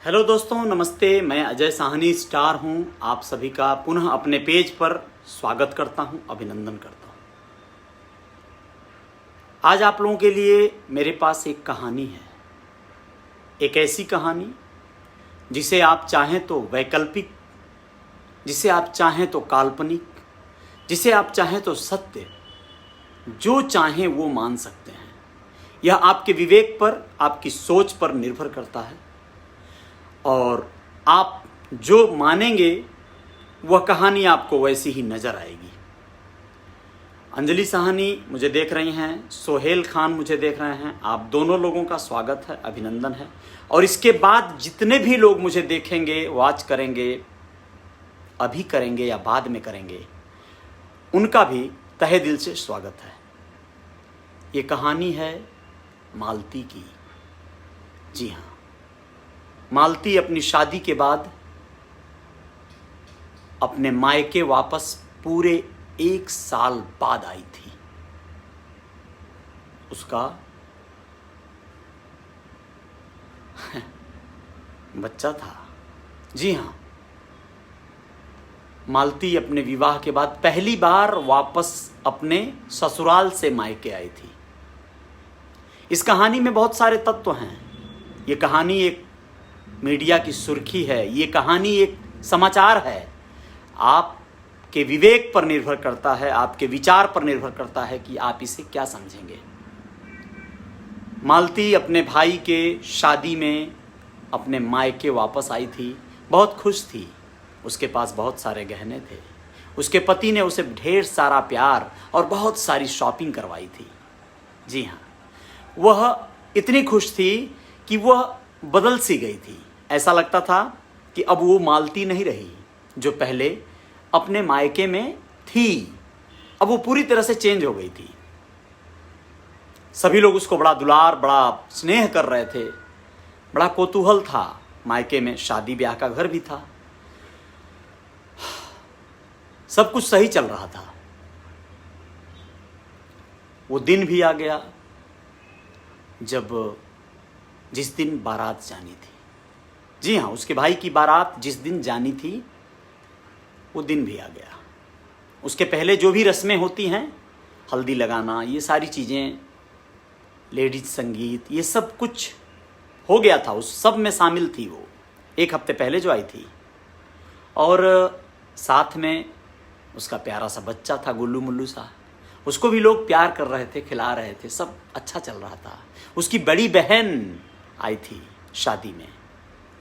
Hello दोस्तों, नमस्ते। मैं अजय साहनी स्टार हूं। आप सभी का पुनः अपने पेज पर स्वागत करता हूं, अभिनंदन करता हूं। आज आप लोगों के लिए मेरे पास एक कहानी है। एक ऐसी कहानी जिसे आप चाहें तो वैकल्पिक, जिसे आप चाहें तो काल्पनिक, जिसे आप चाहें तो सत्य, जो चाहें वो मान सकते हैं। यह आपके विवेक पर, आपकी सोच पर निर्भर करता है और आप जो मानेंगे वह कहानी आपको वैसी ही नजर आएगी। अंजलि साहनी मुझे देख रही हैं, सोहेल खान मुझे देख रहे हैं। आप दोनों लोगों का स्वागत है, अभिनंदन है। और इसके बाद जितने भी लोग मुझे देखेंगे, वॉच करेंगे, अभी करेंगे या बाद में करेंगे, उनका भी तहे दिल से स्वागत है। ये कहानी है मालती की। जी हाँ, मालती अपनी शादी के बाद अपने मायके वापस पूरे 1 साल बाद आई थी। उसका बच्चा था। जी हाँ, मालती अपने विवाह के बाद पहली बार वापस अपने ससुराल से मायके आई थी। इस कहानी में बहुत सारे तत्व हैं। ये कहानी एक मीडिया की सुर्खी है, ये कहानी एक समाचार है। आपके विवेक पर निर्भर करता है, आपके विचार पर निर्भर करता है कि आप इसे क्या समझेंगे। मालती अपने भाई के शादी में अपने मायके वापस आई थी। बहुत खुश थी। उसके पास बहुत सारे गहने थे। उसके पति ने उसे ढेर सारा प्यार और बहुत सारी शॉपिंग करवाई थी। जी हाँ, वह इतनी खुश थी कि वह बदल सी गई थी। ऐसा लगता था कि अब वो मालती नहीं रही जो पहले अपने मायके में थी। अब वो पूरी तरह से चेंज हो गई थी। सभी लोग उसको बड़ा दुलार, बड़ा स्नेह कर रहे थे। बड़ा कौतूहल था। मायके में शादी ब्याह का घर भी था। सब कुछ सही चल रहा था। वो दिन भी आ गया जब जिस दिन बारात जानी थी। जी हाँ, उसके भाई की बारात जिस दिन जानी थी वो दिन भी आ गया। उसके पहले जो भी रस्में होती हैं, हल्दी लगाना, ये सारी चीज़ें, लेडीज संगीत, ये सब कुछ हो गया था। उस सब में शामिल थी वो 1 हफ्ते पहले जो आई थी। और साथ में उसका प्यारा सा बच्चा था, गुल्लू मुल्लू सा। उसको भी लोग प्यार कर रहे थे, खिला रहे थे, सब अच्छा चल रहा था। उसकी बड़ी बहन आई थी शादी में,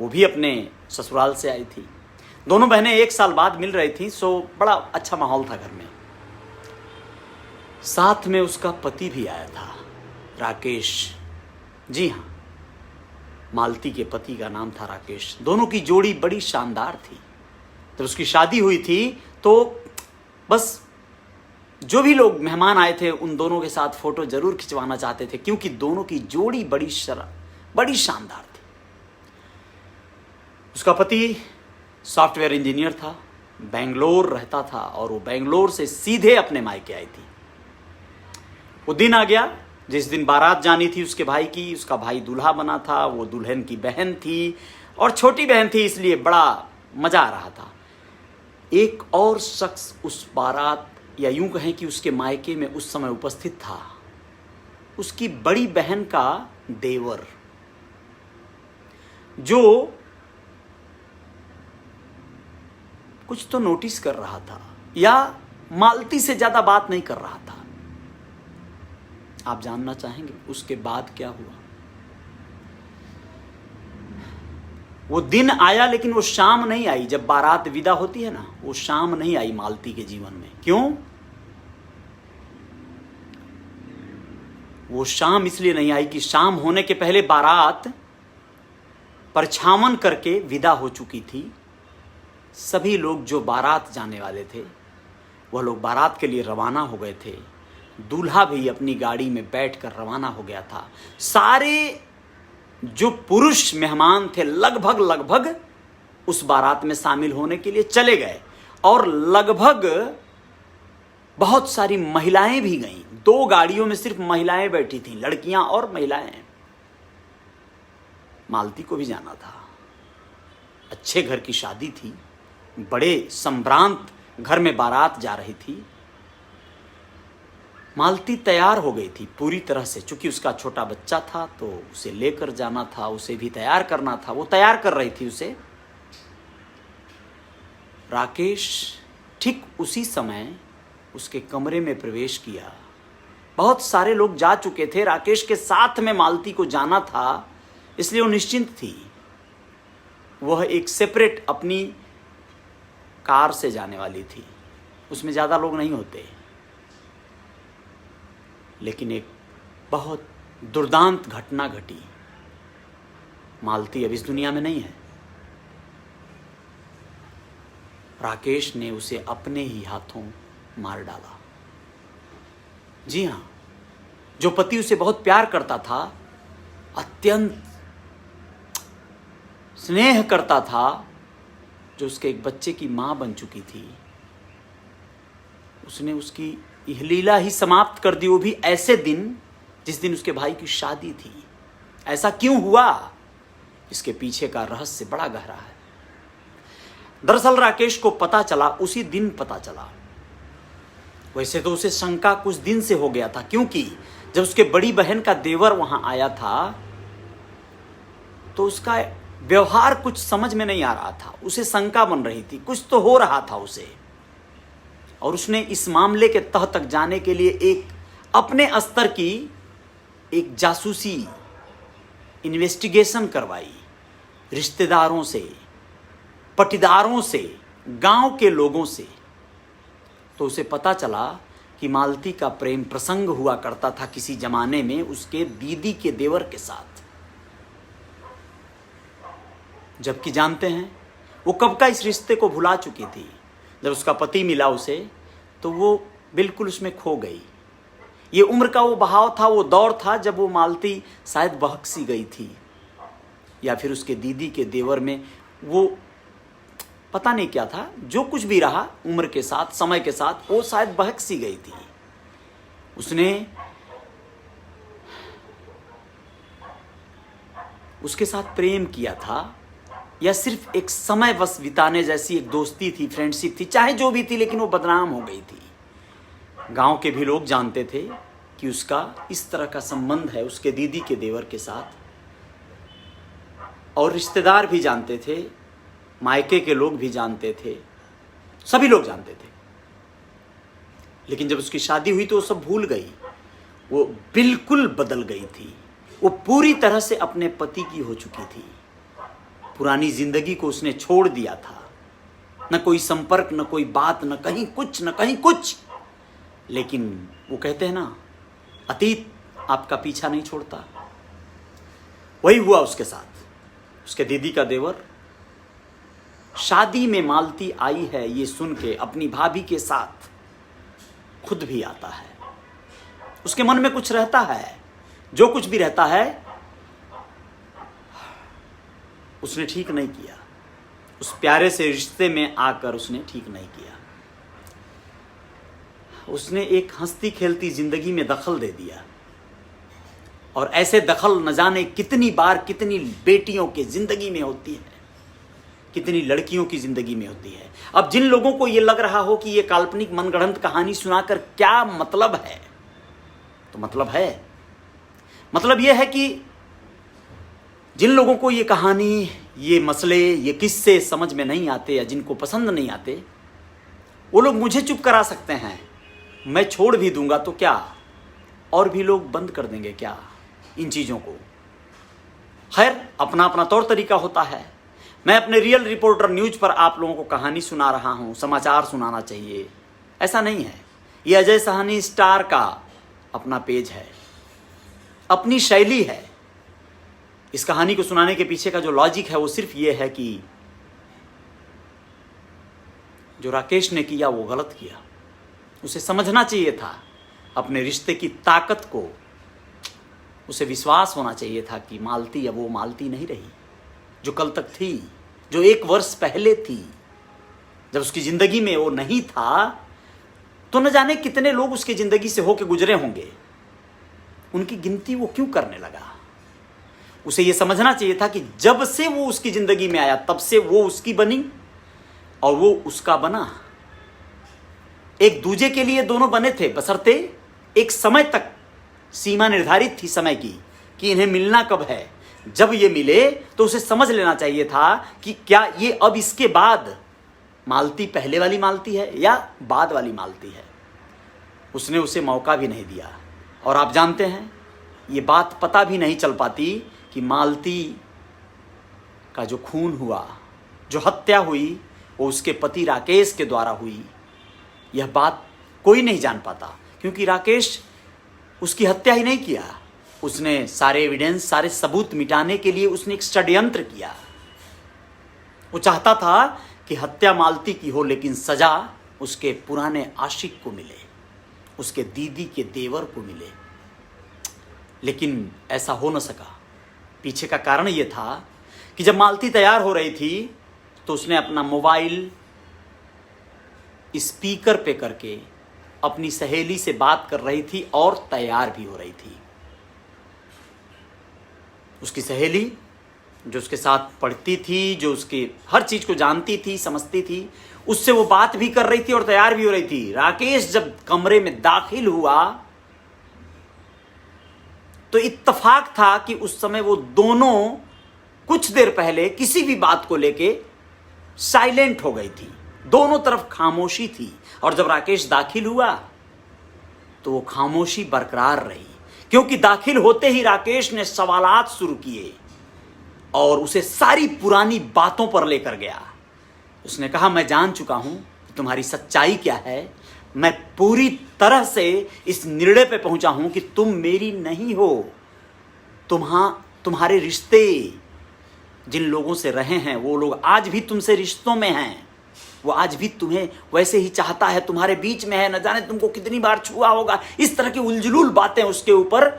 वो भी अपने ससुराल से आई थी। दोनों बहनें 1 साल बाद मिल रही थी, सो बड़ा अच्छा माहौल था घर में। साथ में उसका पति भी आया था, राकेश। जी हाँ, मालती के पति का नाम था राकेश। दोनों की जोड़ी बड़ी शानदार थी। जब उसकी शादी हुई थी तो बस जो भी लोग मेहमान आए थे उन दोनों के साथ फोटो जरूर खिंचवाना चाहते थे, क्योंकि दोनों की जोड़ी बड़ी शानदार थी। उसका पति सॉफ्टवेयर इंजीनियर था, बेंगलोर रहता था और वो बेंगलोर से सीधे अपने मायके आई थी। वो दिन आ गया जिस दिन बारात जानी थी उसके भाई की। उसका भाई दूल्हा बना था, वो दुल्हन की बहन थी और छोटी बहन थी, इसलिए बड़ा मजा आ रहा था। एक और शख्स उस बारात, या यूं कहें कि उसके मायके में उस समय उपस्थित था। उसकी बड़ी बहन का देवर, जो कुछ तो नोटिस कर रहा था या मालती से ज्यादा बात नहीं कर रहा था। आप जानना चाहेंगे उसके बाद क्या हुआ? वो दिन आया लेकिन वो शाम नहीं आई। जब बारात विदा होती है ना, वो शाम नहीं आई मालती के जीवन में। क्यों? वो शाम इसलिए नहीं आई कि शाम होने के पहले बारात परछावन करके विदा हो चुकी थी। सभी लोग जो बारात जाने वाले थे वह लोग बारात के लिए रवाना हो गए थे। दूल्हा भी अपनी गाड़ी में बैठकर रवाना हो गया था। सारे जो पुरुष मेहमान थे लगभग उस बारात में शामिल होने के लिए चले गए और लगभग बहुत सारी महिलाएं भी गईं। 2 गाड़ियों में सिर्फ महिलाएं बैठी थीं, लड़कियां और महिलाएं। मालती को भी जाना था। अच्छे घर की शादी थी, बड़े संभ्रांत घर में बारात जा रही थी। मालती तैयार हो गई थी पूरी तरह से, चूंकि उसका छोटा बच्चा था तो उसे लेकर जाना था, उसे भी तैयार करना था। वो तैयार कर रही थी उसे। राकेश ठीक उसी समय उसके कमरे में प्रवेश किया। बहुत सारे लोग जा चुके थे, राकेश के साथ में मालती को जाना था, इसलिए वो निश्चिंत थी। वह एक सेपरेट अपनी कार से जाने वाली थी, उसमें ज़्यादा लोग नहीं होते। लेकिन एक बहुत दुर्दांत घटना घटी। मालती अब इस दुनिया में नहीं है। राकेश ने उसे अपने ही हाथों मार डाला। जी हाँ, जो पति उसे बहुत प्यार करता था, अत्यंत स्नेह करता था, जो उसके एक बच्चे की मां बन चुकी थी, उसने उसकी यह लीला ही समाप्त कर दी। वो भी ऐसे दिन जिस दिन उसके भाई की शादी थी। ऐसा क्यों हुआ? इसके पीछे का रहस्य बड़ा गहरा है। दरअसल राकेश को पता चला, उसी दिन पता चला। वैसे तो उसे शंका कुछ दिन से हो गया था, क्योंकि जब उसके बड़ी बहन का देवर वहां आया था तो उसका व्यवहार कुछ समझ में नहीं आ रहा था। उसे शंका बन रही थी, कुछ तो हो रहा था उसे। और उसने इस मामले के तह तक जाने के लिए एक अपने स्तर की एक जासूसी इन्वेस्टिगेशन करवाई। रिश्तेदारों से, पटीदारों से, गांव के लोगों से। तो उसे पता चला कि मालती का प्रेम प्रसंग हुआ करता था किसी जमाने में उसके दीदी के देवर के साथ। जबकि जानते हैं वो कब का इस रिश्ते को भुला चुकी थी। जब उसका पति मिला उसे तो वो बिल्कुल उसमें खो गई। ये उम्र का वो बहाव था, वो दौर था जब वो मालती शायद बहक सी गई थी, या फिर उसके दीदी के देवर में वो पता नहीं क्या था। जो कुछ भी रहा, उम्र के साथ, समय के साथ वो शायद बहक सी गई थी। उसने उसके साथ प्रेम किया था, या सिर्फ एक समय बस बिताने जैसी एक दोस्ती थी, फ्रेंडशिप थी, चाहे जो भी थी, लेकिन वो बदनाम हो गई थी। गांव के भी लोग जानते थे कि उसका इस तरह का संबंध है उसके दीदी के देवर के साथ, और रिश्तेदार भी जानते थे, मायके के लोग भी जानते थे, सभी लोग जानते थे। लेकिन जब उसकी शादी हुई तो वो सब भूल गई। वो बिल्कुल बदल गई थी। वो पूरी तरह से अपने पति की हो चुकी थी। पुरानी जिंदगी को उसने छोड़ दिया था। न कोई संपर्क, न कोई बात, न कहीं कुछ, न कहीं कुछ। लेकिन वो कहते हैं ना, अतीत आपका पीछा नहीं छोड़ता। वही हुआ उसके साथ। उसके दीदी का देवर शादी में मालती आई है ये सुन के अपनी भाभी के साथ खुद भी आता है। उसके मन में कुछ रहता है, जो कुछ भी रहता है उसने ठीक नहीं किया। उस प्यारे से रिश्ते में आकर उसने ठीक नहीं किया। उसने एक हंसती खेलती जिंदगी में दखल दे दिया। और ऐसे दखल न जाने कितनी बार कितनी बेटियों के जिंदगी में होती है, कितनी लड़कियों की जिंदगी में होती है। अब जिन लोगों को यह लग रहा हो कि यह काल्पनिक मनगढ़ंत कहानी सुनाकर क्या मतलब है, तो मतलब है, मतलब यह है कि जिन लोगों को ये कहानी, ये मसले, ये किस्से समझ में नहीं आते या जिनको पसंद नहीं आते, वो लोग मुझे चुप करा सकते हैं। मैं छोड़ भी दूंगा तो क्या, और भी लोग बंद कर देंगे क्या इन चीज़ों को। खैर, अपना अपना तौर तरीका होता है। मैं अपने रियल रिपोर्टर न्यूज पर आप लोगों को कहानी सुना रहा हूँ, समाचार सुनाना चाहिए, ऐसा नहीं है। ये अजय साहनी स्टार का अपना पेज है, अपनी शैली है। इस कहानी को सुनाने के पीछे का जो लॉजिक है वो सिर्फ ये है कि जो राकेश ने किया वो गलत किया। उसे समझना चाहिए था अपने रिश्ते की ताकत को। उसे विश्वास होना चाहिए था कि मालती अब वो मालती नहीं रही जो कल तक थी, जो 1 वर्ष पहले थी। जब उसकी जिंदगी में वो नहीं था तो न जाने कितने लोग उसकी जिंदगी से होके गुजरे होंगे। उनकी गिनती वो क्यों करने लगा? उसे ये समझना चाहिए था कि जब से वो उसकी जिंदगी में आया तब से वो उसकी बनी और वो उसका बना। एक दूजे के लिए दोनों बने थे, बशर्ते एक समय तक सीमा निर्धारित थी समय की कि इन्हें मिलना कब है। जब ये मिले तो उसे समझ लेना चाहिए था कि क्या ये अब इसके बाद मालती पहले वाली मालती है या बाद वाली मालती है। उसने उसे मौका भी नहीं दिया। और आप जानते हैं, ये बात पता भी नहीं चल पाती कि मालती का जो खून हुआ, जो हत्या हुई, वो उसके पति राकेश के द्वारा हुई। यह बात कोई नहीं जान पाता, क्योंकि राकेश उसकी हत्या ही नहीं किया। उसने सारे एविडेंस, सारे सबूत मिटाने के लिए उसने एक षड्यंत्र किया। वो चाहता था कि हत्या मालती की हो, लेकिन सजा उसके पुराने आशिक को मिले, उसके दीदी के देवर को मिले। लेकिन ऐसा हो न सका। पीछे का कारण यह था कि जब मालती तैयार हो रही थी तो उसने अपना मोबाइल स्पीकर पे करके अपनी सहेली से बात कर रही थी और तैयार भी हो रही थी। उसकी सहेली जो उसके साथ पढ़ती थी, जो उसकी हर चीज को जानती थी, समझती थी, उससे वो बात भी कर रही थी और तैयार भी हो रही थी। राकेश जब कमरे में दाखिल हुआ तो इत्तेफाक था कि उस समय वो दोनों कुछ देर पहले किसी भी बात को लेके साइलेंट हो गई थी। दोनों तरफ खामोशी थी। और जब राकेश दाखिल हुआ तो वो खामोशी बरकरार रही, क्योंकि दाखिल होते ही राकेश ने सवालात शुरू किए और उसे सारी पुरानी बातों पर लेकर गया। उसने कहा, मैं जान चुका हूं कि तुम्हारी सच्चाई क्या है। मैं पूरी तरह से इस निर्णय पे पहुंचा हूं कि तुम मेरी नहीं हो। तुम्हारे रिश्ते जिन लोगों से रहे हैं वो लोग आज भी तुमसे रिश्तों में हैं। वो आज भी तुम्हें वैसे ही चाहता है, तुम्हारे बीच में है, न जाने तुमको कितनी बार छुआ होगा। इस तरह की उलझुल बातें उसके ऊपर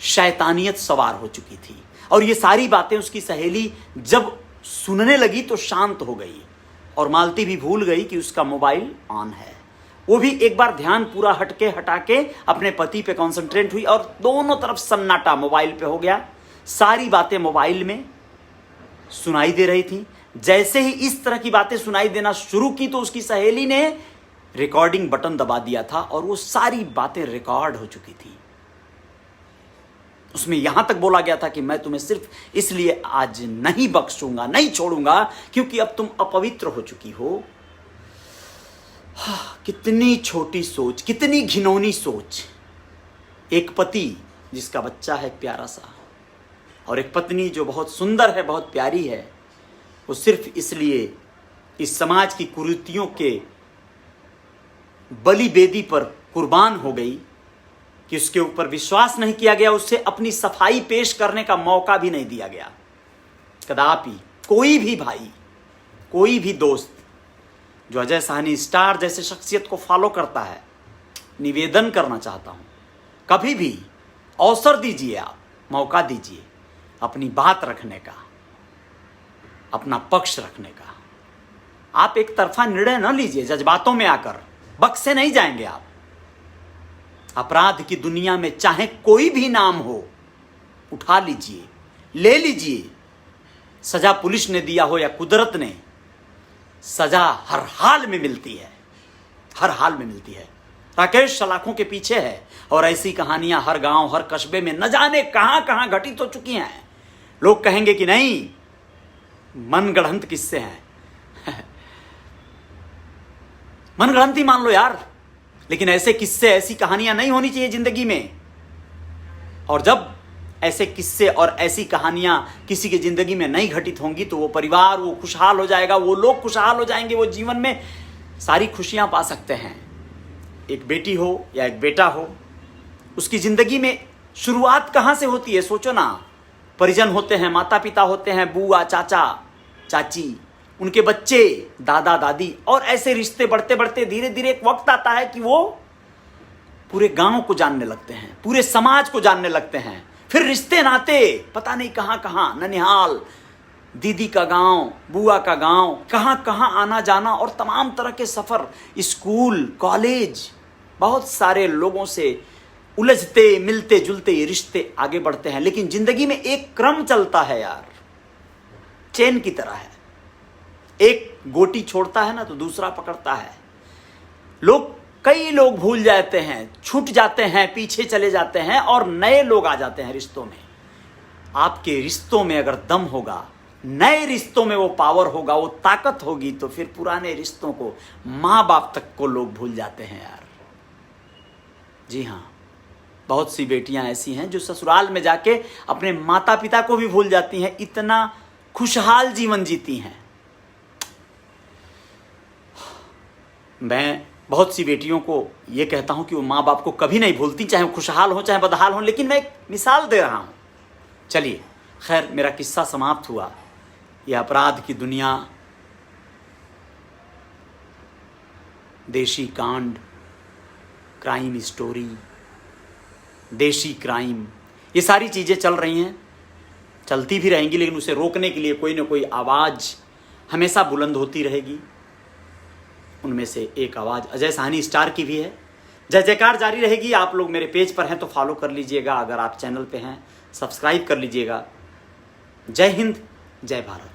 शैतानियत सवार हो चुकी थी। और ये सारी बातें उसकी सहेली जब सुनने लगी तो शांत हो गई और मालती भी भूल गई कि उसका मोबाइल ऑन है। वो भी एक बार ध्यान पूरा हटा के अपने पति पे कंसंट्रेट हुई और दोनों तरफ सन्नाटा मोबाइल पे हो गया। सारी बातें मोबाइल में सुनाई दे रही थी। जैसे ही इस तरह की बातें सुनाई देना शुरू की तो उसकी सहेली ने रिकॉर्डिंग बटन दबा दिया था और वो सारी बातें रिकॉर्ड हो चुकी थी। उसमें यहां तक बोला गया था कि मैं तुम्हें सिर्फ इसलिए आज नहीं बख्शूंगा, नहीं छोड़ूंगा क्योंकि अब तुम अपवित्र हो चुकी हो। कितनी छोटी सोच, कितनी घिनौनी सोच। एक पति जिसका बच्चा है प्यारा सा, और एक पत्नी जो बहुत सुंदर है, बहुत प्यारी है, वो सिर्फ इसलिए इस समाज की कुरीतियों के बलि बेदी पर कुर्बान हो गई कि उसके ऊपर विश्वास नहीं किया गया, उससे अपनी सफाई पेश करने का मौका भी नहीं दिया गया। कदापि कोई भी भाई, कोई भी दोस्त जो अजय साहनी स्टार जैसे शख्सियत को फॉलो करता है, निवेदन करना चाहता हूं, कभी भी अवसर दीजिए, आप मौका दीजिए अपनी बात रखने का, अपना पक्ष रखने का। आप एक तरफा निर्णय न लीजिए जज्बातों में आकर, बक्से नहीं जाएंगे आप। अपराध की दुनिया में चाहे कोई भी नाम हो, उठा लीजिए, ले लीजिए। सजा पुलिस ने दिया हो या कुदरत ने, सजा हर हाल में मिलती है, हर हाल में मिलती है। राकेश सलाखों के पीछे है और ऐसी कहानियां हर गांव, हर कस्बे में न जाने कहां कहां घटित हो चुकी हैं। लोग कहेंगे कि नहीं, मनगढ़ंत किस्से हैं। मनगढ़ंत ही मान लो यार, लेकिन ऐसे किस्से, ऐसी कहानियां नहीं होनी चाहिए जिंदगी में। और जब ऐसे किस्से और ऐसी कहानियां किसी की जिंदगी में नहीं घटित होंगी तो वो परिवार, वो खुशहाल हो जाएगा, वो लोग खुशहाल हो जाएंगे, वो जीवन में सारी खुशियां पा सकते हैं। एक बेटी हो या एक बेटा हो, उसकी जिंदगी में शुरुआत कहां से होती है सोचो ना। परिजन होते हैं, माता पिता होते हैं, बुआ, चाचा, चाची, उनके बच्चे, दादा, दादी, और ऐसे रिश्ते बढ़ते बढ़ते धीरे धीरे एक वक्त आता है कि वो पूरे गांव को जानने लगते हैं, पूरे समाज को जानने लगते हैं। फिर रिश्ते नाते पता नहीं कहां कहां, ननिहाल, दीदी का गांव, बुआ का गांव, कहां कहां आना जाना और तमाम तरह के सफर, स्कूल, कॉलेज, बहुत सारे लोगों से उलझते मिलते जुलते ये रिश्ते आगे बढ़ते हैं। लेकिन जिंदगी में एक क्रम चलता है यार, चेन की तरह है। एक गोटी छोड़ता है ना तो दूसरा पकड़ता है। कई लोग भूल जाते हैं, छूट जाते हैं, पीछे चले जाते हैं और नए लोग आ जाते हैं रिश्तों में। आपके रिश्तों में अगर दम होगा, नए रिश्तों में वो पावर होगा, वो ताकत होगी, तो फिर पुराने रिश्तों को, माँ बाप तक को लोग भूल जाते हैं यार। जी हाँ, बहुत सी बेटियां ऐसी हैं जो ससुराल में जाके अपने माता पिता को भी भूल जाती हैं, इतना खुशहाल जीवन जीती हैं। मैं बहुत सी बेटियों को ये कहता हूं कि वो माँ बाप को कभी नहीं भूलती, चाहे वो खुशहाल हो चाहे बदहाल हो। लेकिन मैं एक मिसाल दे रहा हूं। चलिए, खैर, मेरा किस्सा समाप्त हुआ। यह अपराध की दुनिया, देशी कांड, क्राइम स्टोरी, देशी क्राइम, ये सारी चीज़ें चल रही हैं, चलती भी रहेंगी। लेकिन उसे रोकने के लिए कोई ना कोई आवाज़ हमेशा बुलंद होती रहेगी। उनमें से एक आवाज़ अजय साहनी स्टार की भी है। जय जयकार जारी रहेगी। आप लोग मेरे पेज पर हैं तो फॉलो कर लीजिएगा, अगर आप चैनल पे हैं सब्सक्राइब कर लीजिएगा। जय हिंद, जय भारत।